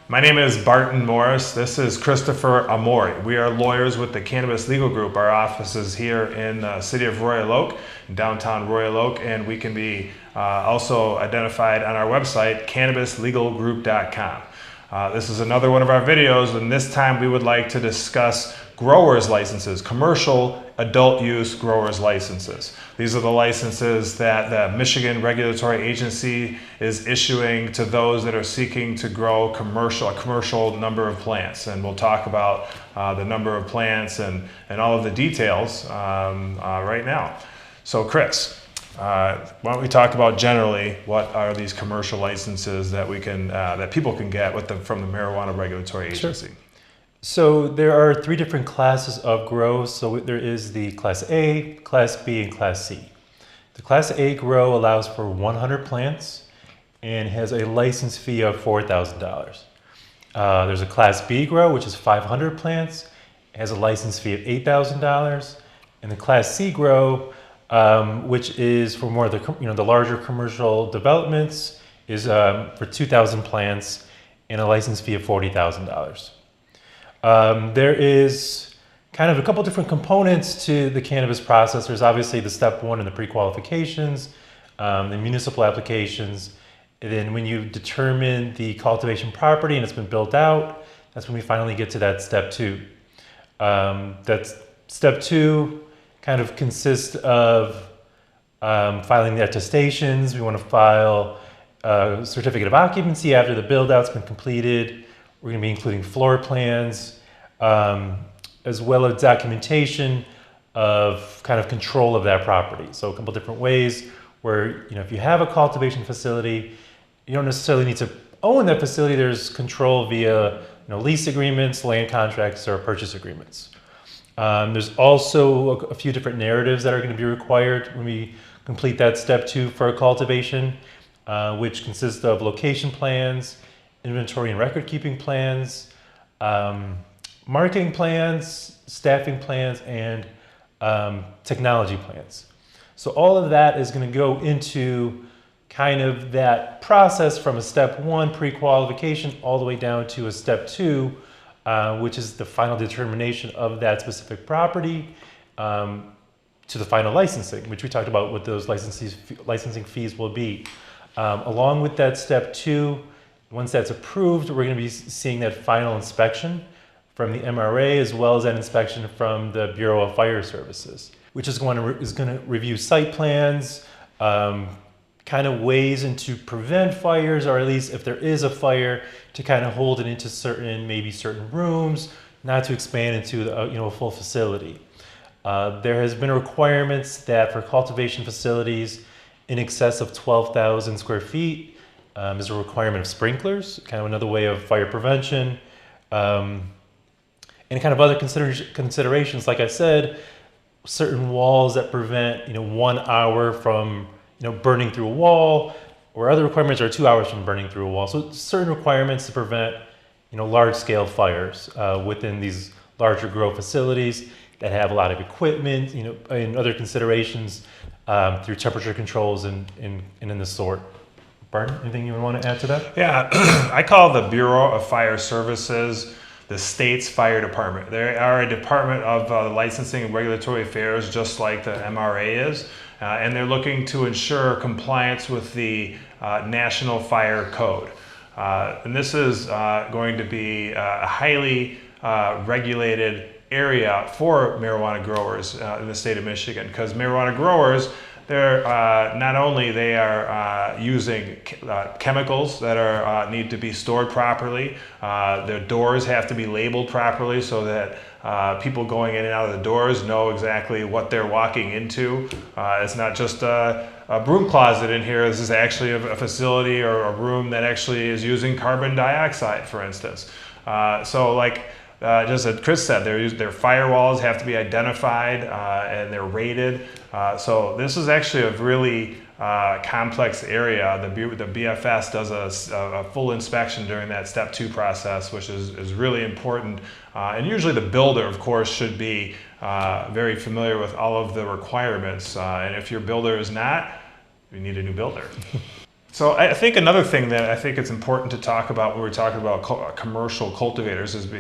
My name is Barton Morris. This is Christopher Amori. We are lawyers with the Cannabis Legal Group. Our office is here in the city of Royal Oak, downtown Royal Oak, and we can be also identified on our website, cannabislegalgroup.com. This is another one of our videos, and this time we would like to discuss growers licenses, commercial adult use growers licenses. These are the licenses that the Michigan Regulatory Agency is issuing to those that are seeking to grow a commercial number of plants. And we'll talk about the number of plants and all of the details right now. So Chris, why don't we talk about generally what are these commercial licenses that we can that people can get from the Marijuana Regulatory Agency? Sure. So there are three different classes of grow. So there is the Class A, Class B, and Class C. The Class A grow allows for 100 plants and has a license fee of $4,000. There's a Class B grow, which is 500 plants, has a license fee of $8,000, and the Class C grow, which is for more of the larger commercial developments, is for 2,000 plants and a license fee of $40,000. There is kind of a couple different components to the cannabis process. There's obviously the step one and the pre-qualifications, the municipal applications, and then when you determine the cultivation property and it's been built out, that's when we finally get to that step two. That step two kind of consists of filing the attestations. We want to file a certificate of occupancy after the build-out's been completed. We're going to be including floor plans, as well as documentation of kind of control of that property. So a couple different ways where, if you have a cultivation facility, you don't necessarily need to own that facility. There's control via lease agreements, land contracts, or purchase agreements. There's also a few different narratives that are going to be required when we complete that step two for a cultivation, which consists of location plans, inventory and record keeping plans, marketing plans, staffing plans, and technology plans. So all of that is going to go into kind of that process from a step one pre-qualification all the way down to a step two, which is the final determination of that specific property, to the final licensing, which we talked about what those licensing fees will be. Along with that step two, once that's approved, we're going to be seeing that final inspection from the MRA, as well as that inspection from the Bureau of Fire Services, which is going to review site plans, kind of ways to prevent fires, or at least if there is a fire, to kind of hold it into certain rooms, not to expand into a full facility. There has been requirements that for cultivation facilities in excess of 12,000 square feet, is a requirement of sprinklers, kind of another way of fire prevention, and kind of other considerations. Like I said, certain walls that prevent 1 hour from burning through a wall, or other requirements are 2 hours from burning through a wall. So certain requirements to prevent large-scale fires within these larger grow facilities that have a lot of equipment, and other considerations through temperature controls and in the sort. Barton, anything you want to add to that? Yeah, I call the Bureau of Fire Services the state's fire department. They are a department of licensing and regulatory affairs, just like the MRA is, and they're looking to ensure compliance with the National Fire Code. And this is going to be a highly regulated area for marijuana growers in the state of Michigan, because marijuana growers, they're not only they are using chemicals that are need to be stored properly. Their doors have to be labeled properly so that people going in and out of the doors know exactly what they're walking into. It's not just a broom closet in here. This is actually a facility or a room that actually is using carbon dioxide, for instance. Just as Chris said, their firewalls have to be identified and they're rated. So this is actually a really complex area. The BFS does a full inspection during that step two process, which is really important. And usually the builder, of course, should be very familiar with all of the requirements. And if your builder is not, you need a new builder. So I think another thing that I think it's important to talk about when we're talking about commercial cultivators is,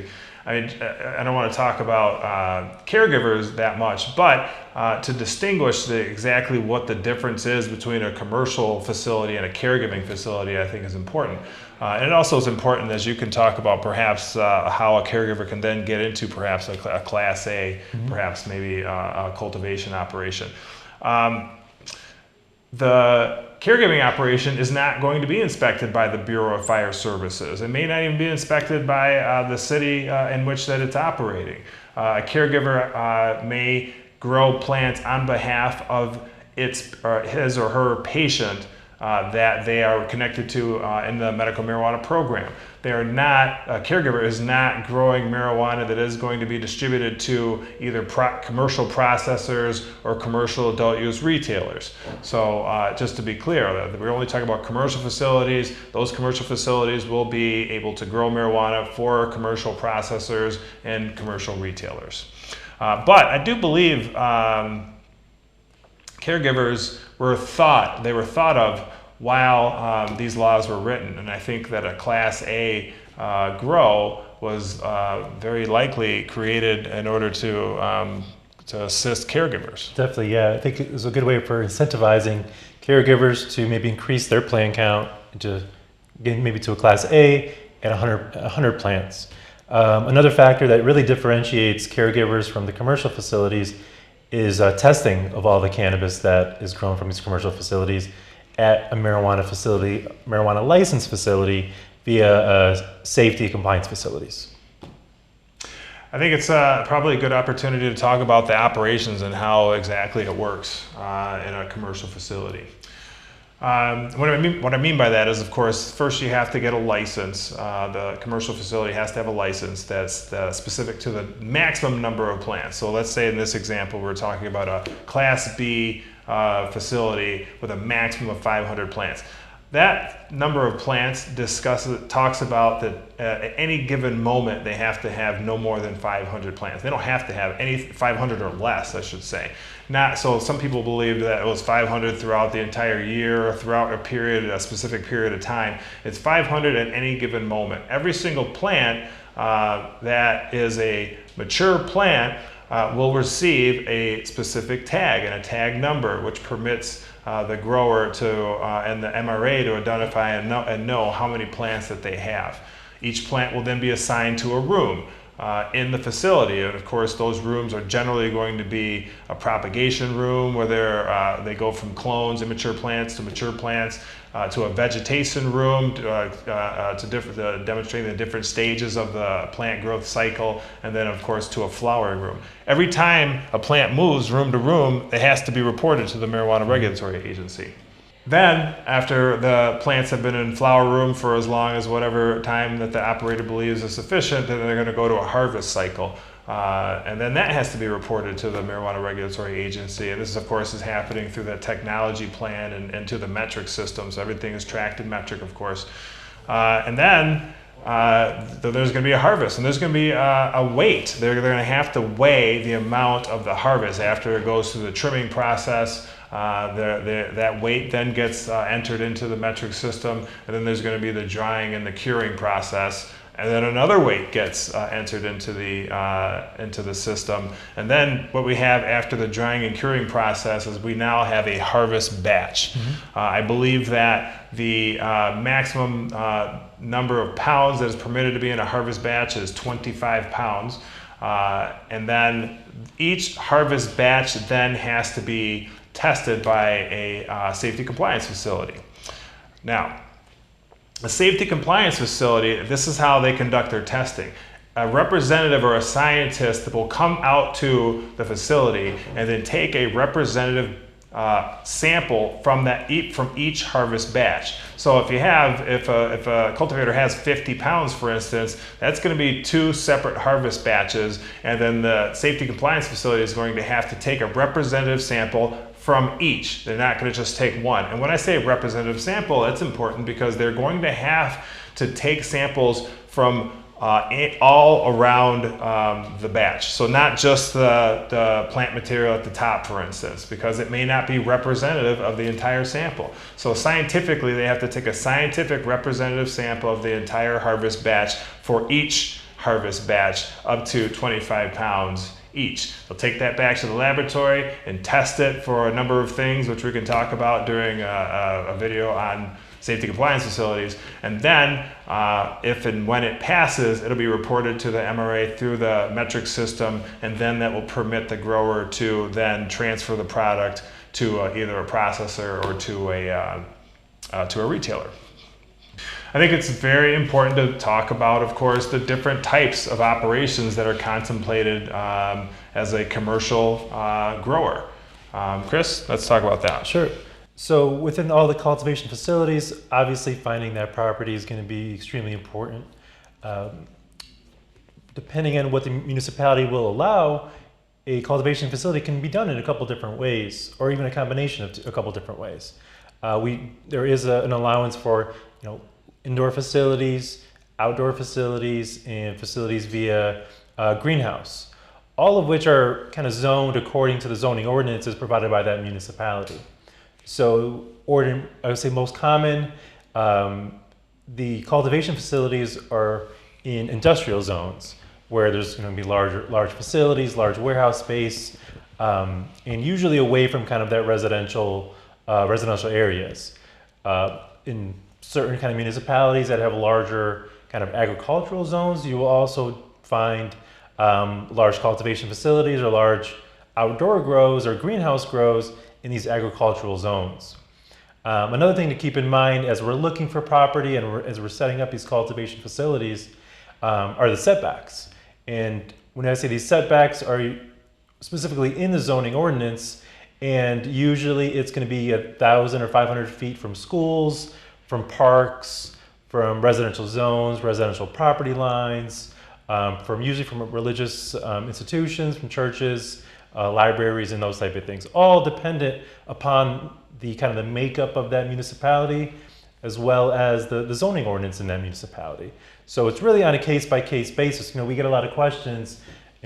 I don't want to talk about caregivers that much, but to distinguish exactly what the difference is between a commercial facility and a caregiving facility, I think is important. And it also is important as you can talk about perhaps how a caregiver can then get into perhaps a Class A, perhaps maybe a cultivation operation. The caregiving operation is not going to be inspected by the Bureau of Fire Services. It may not even be inspected by the city in which that it's operating. A caregiver may grow plants on behalf of his or her patient that they are connected to in the medical marijuana program. They are not, a caregiver is not growing marijuana that is going to be distributed to either commercial processors or commercial adult use retailers. So just to be clear, we're only talking about commercial facilities. Those commercial facilities will be able to grow marijuana for commercial processors and commercial retailers. But I do believe caregivers were thought of while these laws were written, and I think that a Class A grow was very likely created in order to assist caregivers. Definitely, yeah. I think it was a good way for incentivizing caregivers to maybe increase their plant count to get maybe to a Class A at 100 plants. Another factor that really differentiates caregivers from the commercial facilities is testing of all the cannabis that is grown from these commercial facilities at a marijuana license facility via safety compliance facilities. I think it's probably a good opportunity to talk about the operations and how exactly it works in a commercial facility. What I mean by that is, of course, first you have to get a license. The commercial facility has to have a license that's specific to the maximum number of plants. So let's say in this example, we're talking about a Class B facility with a maximum of 500 plants. That number of plants talks about that at any given moment they have to have no more than 500 plants. They don't have to have any 500 or less, I should say. Not so. Some people believed that it was 500 throughout the entire year or throughout a specific period of time. It's 500 at any given moment. Every single plant that is a mature plant will receive a specific tag and a tag number, which permits the grower and the MRA to identify and know how many plants that they have. Each plant will then be assigned to a room in the facility, and of course those rooms are generally going to be a propagation room where they go from clones, immature plants to mature plants, to a vegetation room to demonstrating the different stages of the plant growth cycle, and then of course to a flowering room. Every time a plant moves room to room, it has to be reported to the Marijuana Regulatory Agency. Then, after the plants have been in flower room for as long as whatever time that the operator believes is sufficient, then they're going to go to a harvest cycle. And then that has to be reported to the Marijuana Regulatory Agency. And this, of course, is happening through the technology plan and to the metric system. So everything is tracked in metric, of course. And then there's going to be a harvest, and there's going to be a weight. They're going to have to weigh the amount of the harvest after it goes through the trimming process. That weight then gets entered into the metric system, and then there's going to be the drying and the curing process, and then another weight gets entered into the system. And then what we have after the drying and curing process is we now have a harvest batch. I believe that the maximum number of pounds that is permitted to be in a harvest batch is 25 pounds. And then each harvest batch then has to be tested by a safety compliance facility. Now, a safety compliance facility, this is how they conduct their testing. A representative or a scientist will come out to the facility and then take a representative sample from each harvest batch. So if a cultivator has 50 pounds, for instance, that's going to be 2 separate harvest batches, and then the safety compliance facility is going to have to take a representative sample from each. They're not going to just take one. And when I say representative sample, that's important because they're going to have to take samples from all around the batch. So not just the plant material at the top, for instance, because it may not be representative of the entire sample. So scientifically, they have to take a scientific representative sample of the entire harvest batch for each harvest batch up to 25 pounds each. They'll take that back to the laboratory and test it for a number of things, which we can talk about during a video on safety compliance facilities. And then if and when it passes, it'll be reported to the MRA through the metric system, and then that will permit the grower to then transfer the product to either a processor or to a retailer. I think it's very important to talk about, of course, the different types of operations that are contemplated as a commercial grower. Chris, let's talk about that. Sure. So within all the cultivation facilities, obviously finding that property is going to be extremely important. Depending on what the municipality will allow, a cultivation facility can be done in a couple different ways, or even a combination of a couple different ways. There is an allowance for, indoor facilities, outdoor facilities, and facilities via greenhouse, all of which are kind of zoned according to the zoning ordinances provided by that municipality. So, I would say most common, the cultivation facilities are in industrial zones where there's going to be large facilities, large warehouse space, and usually away from kind of that residential areas. In certain kind of municipalities that have larger kind of agricultural zones, you will also find large cultivation facilities or large outdoor grows or greenhouse grows in these agricultural zones. Another thing to keep in mind as we're looking for property and as we're setting up these cultivation facilities are the setbacks. And when I say these setbacks are specifically in the zoning ordinance, and usually it's going to be 1,000 or 500 feet from schools, from parks, from residential zones, residential property lines, usually from religious institutions, from churches, libraries, and those type of things, all dependent upon the kind of the makeup of that municipality, as well as the zoning ordinance in that municipality. So it's really on a case-by-case basis. We get a lot of questions.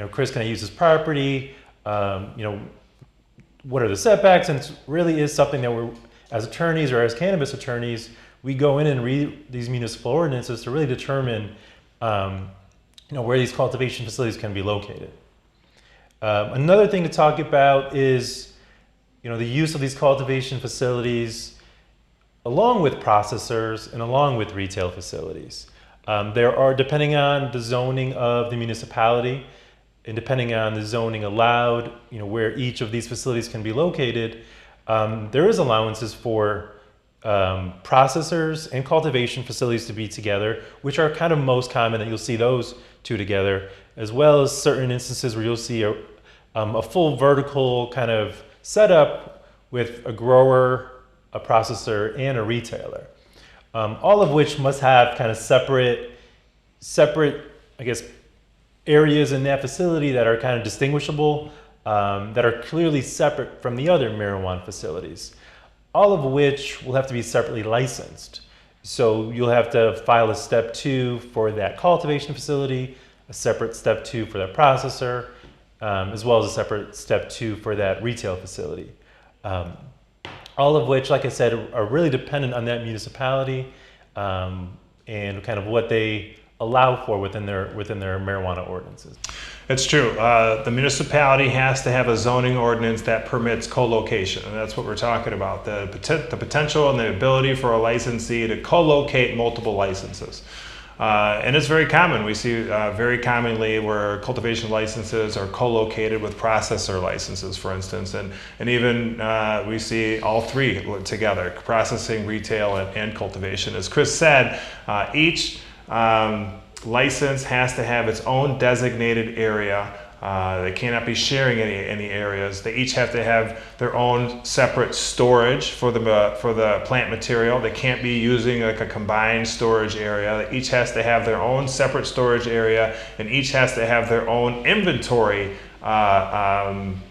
Chris, can I use this property? What are the setbacks? And it really is something that we're, as attorneys or as cannabis attorneys, we go in and read these municipal ordinances to really determine, where these cultivation facilities can be located. Another thing to talk about is, the use of these cultivation facilities along with processors and along with retail facilities. There are, depending on the zoning of the municipality and depending on the zoning allowed, where each of these facilities can be located, there is allowances for processors and cultivation facilities to be together, which are kind of most common that you'll see those two together, as well as certain instances where you'll see a full vertical kind of setup with a grower, a processor, and a retailer. All of which must have kind of separate, I guess, areas in that facility that are kind of distinguishable, that are clearly separate from the other marijuana facilities, all of which will have to be separately licensed. So you'll have to file a step 2 for that cultivation facility, a separate step 2 for that processor, as well as a separate step 2 for that retail facility. All of which, like I said, are really dependent on that municipality and kind of what they allow for within their marijuana ordinances. It's true. The municipality has to have a zoning ordinance that permits co-location, and that's what we're talking about, the potential and the ability for a licensee to co-locate multiple licenses. And it's very common. We see very commonly where cultivation licenses are co-located with processor licenses, for instance, and even we see all three together, processing, retail, and cultivation. As Chris said, each license has to have its own designated area. They cannot be sharing any areas. They each have to have their own separate storage for the plant material. They can't be using like a combined storage area. They each has to have their own separate storage area, and each has to have their own inventory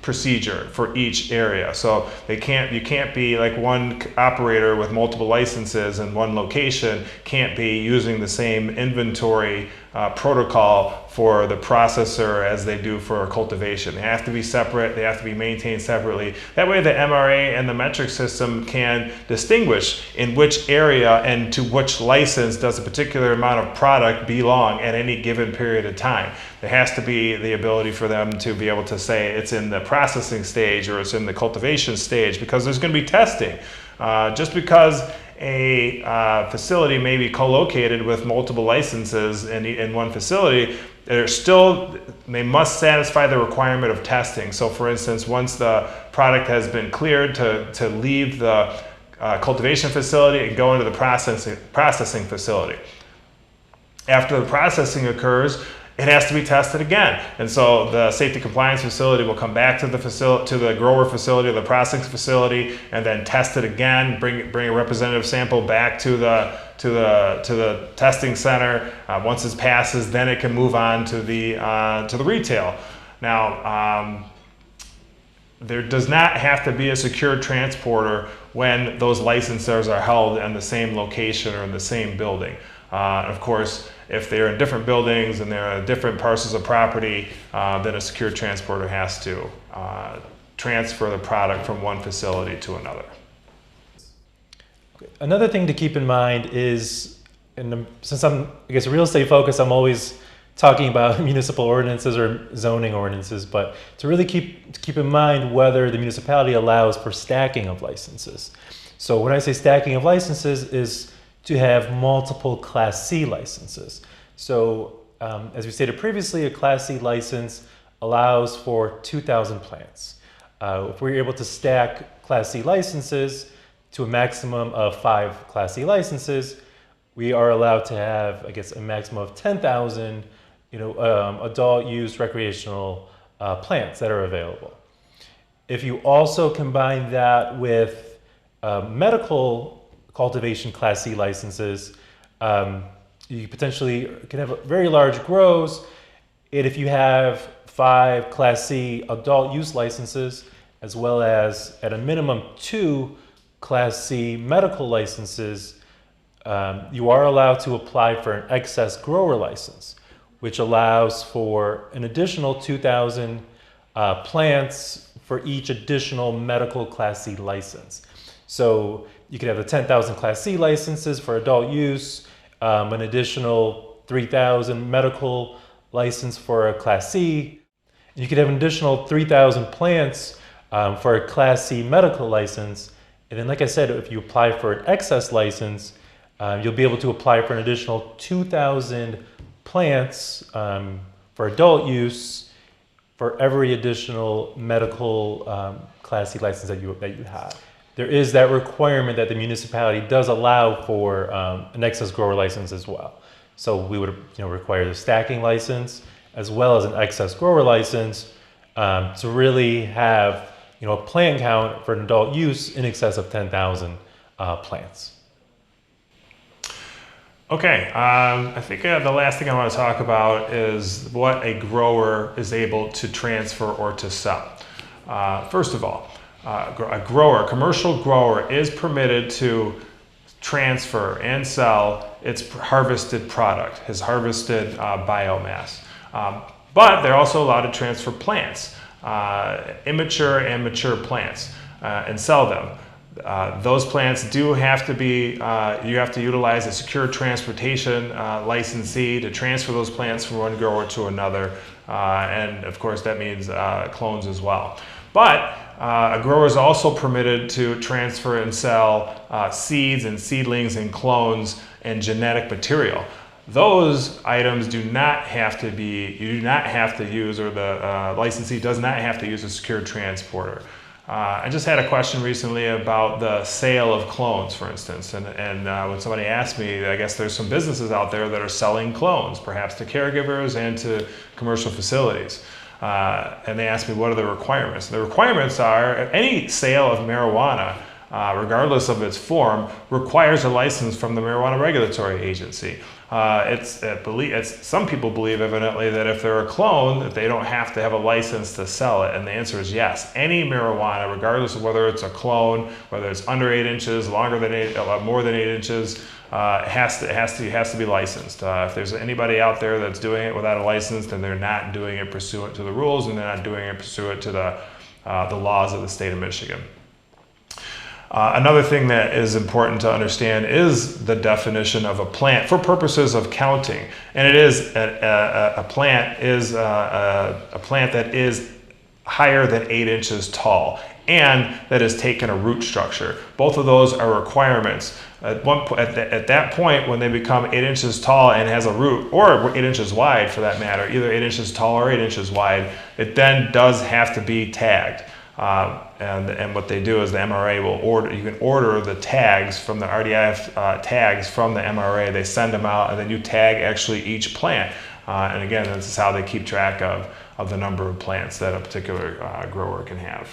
procedure for each area. So you can't be like one operator with multiple licenses in one location can't be using the same inventory protocol for the processor as they do for cultivation. They have to be separate, they have to be maintained separately. That way the MRA and the metric system can distinguish in which area and to which license does a particular amount of product belong at any given period of time. There has to be the ability for them to be able to say it's in the processing stage or it's in the cultivation stage, because there's going to be testing. Just because a facility may be co-located with multiple licenses in one facility, they must satisfy the requirement of testing. So for instance, once the product has been cleared to leave the cultivation facility and go into the processing facility, after the processing occurs, it has to be tested again. And so the safety compliance facility will come back to the grower facility or the processing facility and then test it again, bring a representative sample back to the testing center. Once it passes, then it can move on to the retail. Now, there does not have to be a secured transporter when those licensors are held in the same location or in the same building. Of course, if they're in different buildings and they're on different parcels of property, then a secured transporter has to transfer the product from one facility to another. Another thing to keep in mind is, since I'm, I guess, real estate focused, I'm always talking about municipal ordinances or zoning ordinances, but to really keep in mind whether the municipality allows for stacking of licenses. So when I say stacking of licenses is to have multiple Class C licenses. So as we stated previously, a Class C license allows for 2,000 plants. If we're able to stack Class C licenses to a maximum of 5 Class C licenses, we are allowed to have, I guess, a maximum of 10,000, adult use recreational plants that are available. If you also combine that with medical cultivation Class C licenses, you potentially can have very large grows. And if you have 5 Class C adult use licenses, as well as at a minimum 2 Class C medical licenses, you are allowed to apply for an excess grower license, which allows for an additional 2,000 plants for each additional medical Class C license. So you could have the 10,000 Class C licenses for adult use, an additional 3,000 medical license for a Class C. You could have an additional 3,000 plants for a Class C medical license. And then, like I said, if you apply for an excess license, you'll be able to apply for an additional 2,000 plants for adult use for every additional medical Class C license that you have. There is that requirement that the municipality does allow for an excess grower license as well. So we would require the stacking license as well as an excess grower license to really have a plant count for an adult use in excess of 10,000 plants. Okay, I think the last thing I want to talk about is what a grower is able to transfer or to sell. First of all, a commercial grower is permitted to transfer and sell its harvested product, his harvested biomass. But they're also allowed to transfer plants, immature and mature plants, and sell them. Those plants do have to be, you have to utilize a secure transportation licensee to transfer those plants from one grower to another. And of course that means clones as well. But a grower is also permitted to transfer and sell seeds and seedlings and clones and genetic material. Those items do not have to be, you do not have to use, or the licensee does not have to use a secure transporter. I just had a question recently about the sale of clones, for instance, and when somebody asked me, I guess there's some businesses out there that are selling clones, perhaps to caregivers and to commercial facilities. And they asked me, what are the requirements? The requirements are, any sale of marijuana regardless of its form, requires a license from the Marijuana Regulatory Agency. Some people believe evidently that if they're a clone, that they don't have to have a license to sell it, and the answer is yes. Any marijuana, regardless of whether it's a clone, whether it's under 8 inches, longer than more than 8 inches, has to be licensed. If there's anybody out there that's doing it without a license, then they're not doing it pursuant to the rules, and they're not doing it pursuant to the laws of the state of Michigan. Another thing that is important to understand is the definition of a plant for purposes of counting. And it is a plant that is higher than 8 inches tall and that has taken a root structure. Both of those are requirements. At that point, when they become 8 inches tall and has a root, or 8 inches wide for that matter, either 8 inches tall or 8 inches wide, it then does have to be tagged. And what they do is the MRA will order, you can order the tags from the RDIF tags from the MRA. They send them out, and then you tag actually each plant. And again, this is how they keep track of the number of plants that a particular grower can have.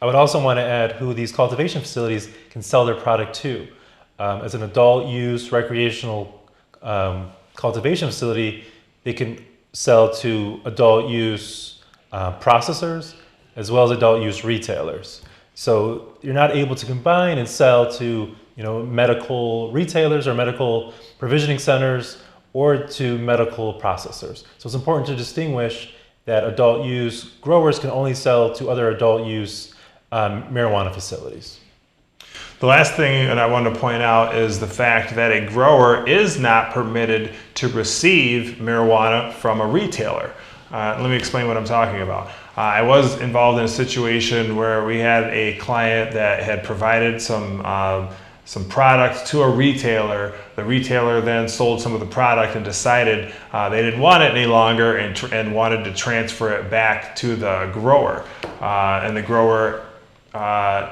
I would also want to add who these cultivation facilities can sell their product to. As an adult use recreational cultivation facility, they can sell to adult use processors, as well as adult use retailers. So you're not able to combine and sell to medical retailers or medical provisioning centers or to medical processors. So it's important to distinguish that adult use growers can only sell to other adult use marijuana facilities. The last thing that I want to point out is the fact that a grower is not permitted to receive marijuana from a retailer. Let me explain what I'm talking about. I was involved in a situation where we had a client that had provided some product to a retailer. The retailer then sold some of the product and decided they didn't want it any longer and wanted to transfer it back to the grower. And the grower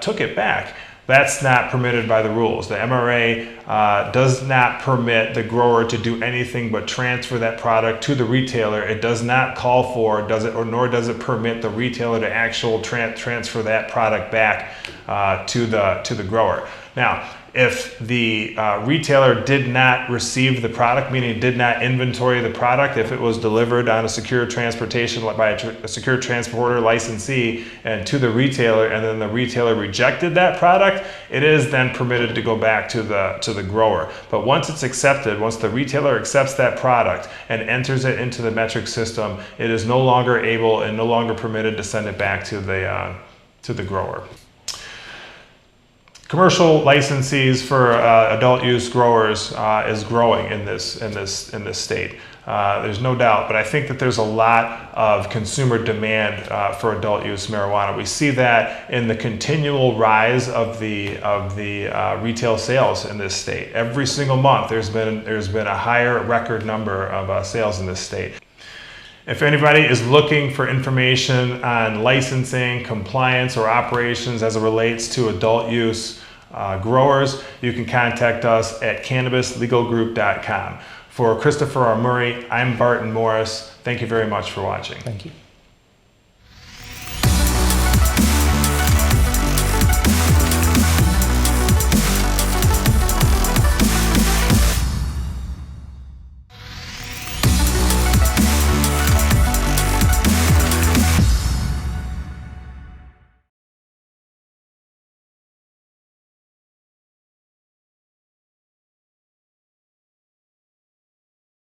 took it back. That's not permitted by the rules. The MRA does not permit the grower to do anything but transfer that product to the retailer. It does not call for, nor does it permit the retailer to actually transfer that product back to the grower. Now, if the retailer did not receive the product, meaning did not inventory the product, if it was delivered on a secure transportation by a secure transporter licensee and to the retailer, and then the retailer rejected that product, it is then permitted to go back to the grower. But once it's accepted, once the retailer accepts that product and enters it into the metric system, it is no longer able and no longer permitted to send it back to the grower. Commercial licensees for adult use growers is growing in this state. There's no doubt, but I think that there's a lot of consumer demand for adult use marijuana. We see that in the continual rise of the retail sales in this state. Every single month, there's been a higher record number of sales in this state. If anybody is looking for information on licensing, compliance, or operations as it relates to adult use growers, you can contact us at cannabis-legalgroup.com. For Christopher R. Murray, I'm Barton Morris. Thank you very much for watching. Thank you.